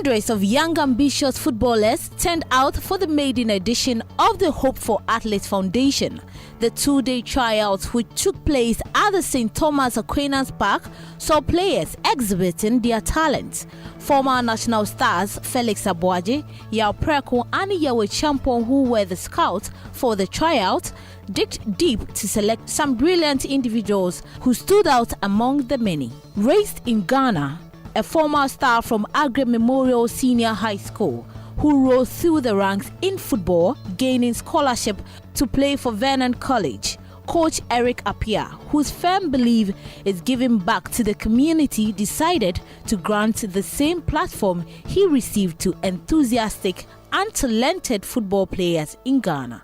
Hundreds of young ambitious footballers turned out for the maiden edition of the Hope for Athletes Foundation. The two-day tryouts, which took place at the St. Thomas Aquinas Park, saw players exhibiting their talents. Former national stars Felix Abuaje, Yao Preko and Yawe Champon, who were the scouts for the tryout, digged deep to select some brilliant individuals who stood out among the many. Raised in Ghana, a former star from Agri Memorial Senior High School, who rose through the ranks in football, gaining scholarship to play for Vernon College. Coach Eric Appiah, whose firm belief is giving back to the community, decided to grant the same platform he received to enthusiastic and talented football players in Ghana.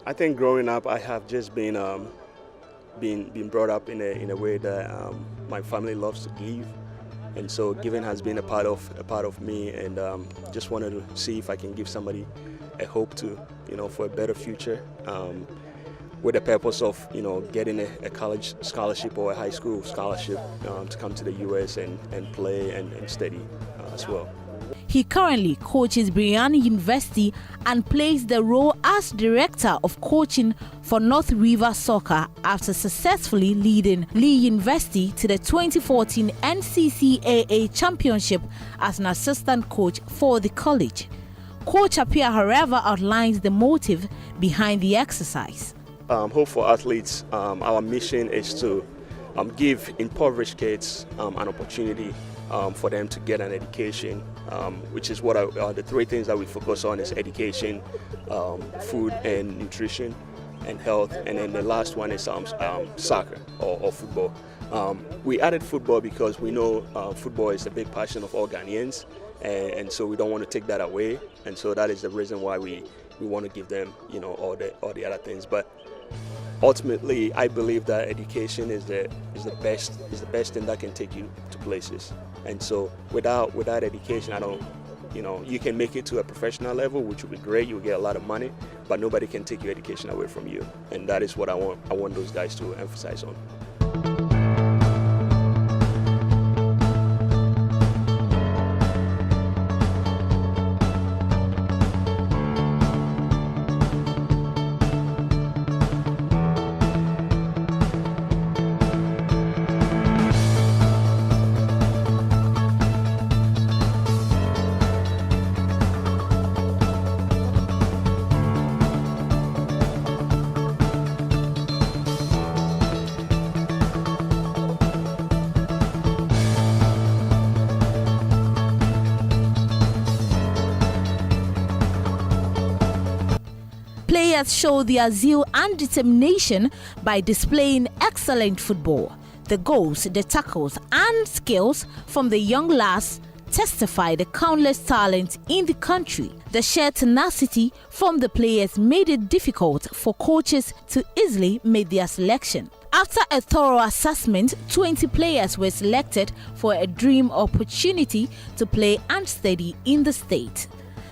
I think growing up, I have just been brought up in a way that my family loves to give. And so giving has been a part of me, and just wanted to see if I can give somebody a hope to, for a better future, with the purpose of, getting a college scholarship or a high school scholarship to come to the US and play and study as well. He currently coaches Briani University and plays the role as Director of Coaching for North River Soccer after successfully leading Lee University to the 2014 NCCAA Championship as an assistant coach for the college. Coach Appiah, however, outlines the motive behind the exercise. Hope for Athletes, our mission is to give impoverished kids an opportunity for them to get an education, which is what the three things that we focus on is education, food and nutrition, and health, and then the last one is soccer or football. We added football because we know football is a big passion of all Ghanaians, and so we don't want to take that away, and so that is the reason why we want to give them all the other things. But ultimately, I believe that education is the best thing that can take you to places. And so without education, you can make it to a professional level, which would be great. You'll get a lot of money, but nobody can take your education away from you. And that is what I want those guys to emphasize on. Players show their zeal and determination by displaying excellent football. The goals, the tackles, and skills from the young lads testify the countless talent in the country. The sheer tenacity from the players made it difficult for coaches to easily make their selection. After a thorough assessment, 20 players were selected for a dream opportunity to play and study in the state.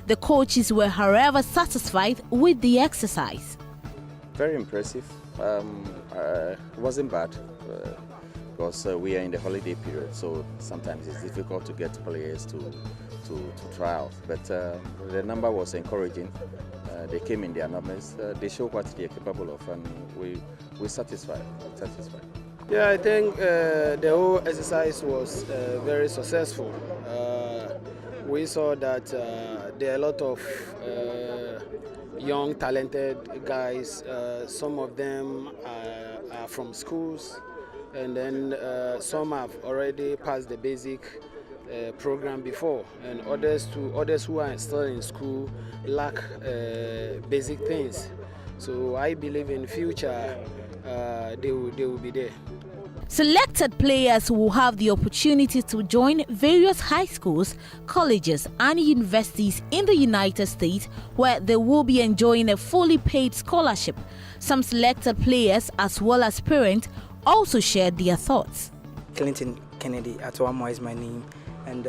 The coaches were, however, satisfied with the exercise. Very impressive. It wasn't bad because we are in the holiday period, so sometimes it's difficult to get players to try out. But the number was encouraging. They came in their numbers. They show what they are capable of, and we're satisfied. Yeah, I think the whole exercise was very successful. We saw that there are a lot of young, talented guys. Some of them are from schools, and then some have already passed the basic program before, and others who are still in school lack basic things. So I believe in future they will be there. Selected players will have the opportunity to join various high schools, colleges, and universities in the United States, where they will be enjoying a fully paid scholarship. Some selected players, as well as parents, also shared their thoughts. Clinton Kennedy Atwamo is my name, and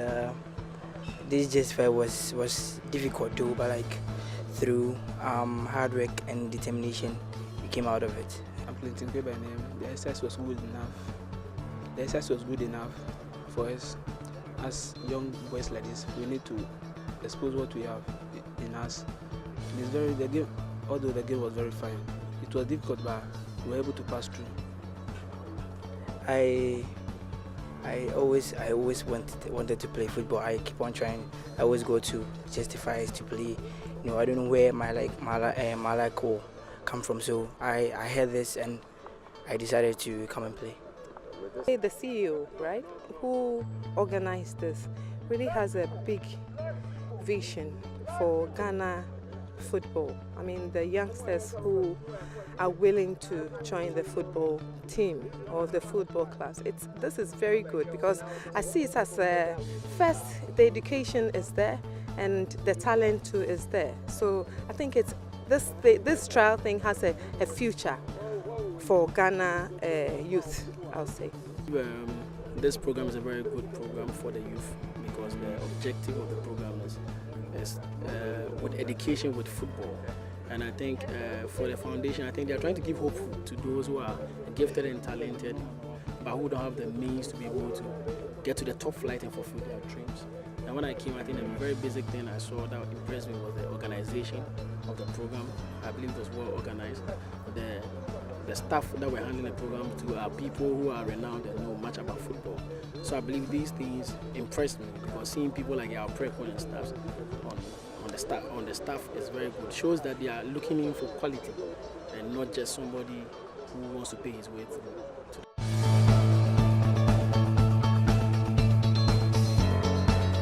this just fair was difficult too, but through hard work and determination, we came out of it. I'm Clinton by name. The exercise was good enough. The exercise was good enough for us. as young boys like this, we need to expose what we have in us. And the game, although the game was very fine, it was difficult, but we were able to pass through. I always wanted to play football. I keep on trying. I always go to justify to play. You know, I don't know where my like will come from. So I heard this and I decided to come and play. The CEO, right, who organized this, really has a big vision for Ghana football. I mean, the youngsters who are willing to join the football team or the football clubs. This is very good because I see it as first the education is there and the talent too is there. So I think this trial thing has a future for Ghana youth, I'll say. This program is a very good program for the youth because the objective of the program is with education with football. And I think for the foundation, I think they're trying to give hope to those who are gifted and talented, but who don't have the means to be able to get to the top flight and fulfill their dreams. And when I came, I think the very basic thing I saw that impressed me was the organization of the program. I believe it was well organized. The staff that were handling the program too are people who are renowned and know much about football. So I believe these things impressed me because seeing people like our pre-con and staff on the staff is very good. Shows that they are looking in for quality and not just somebody who wants to pay his way to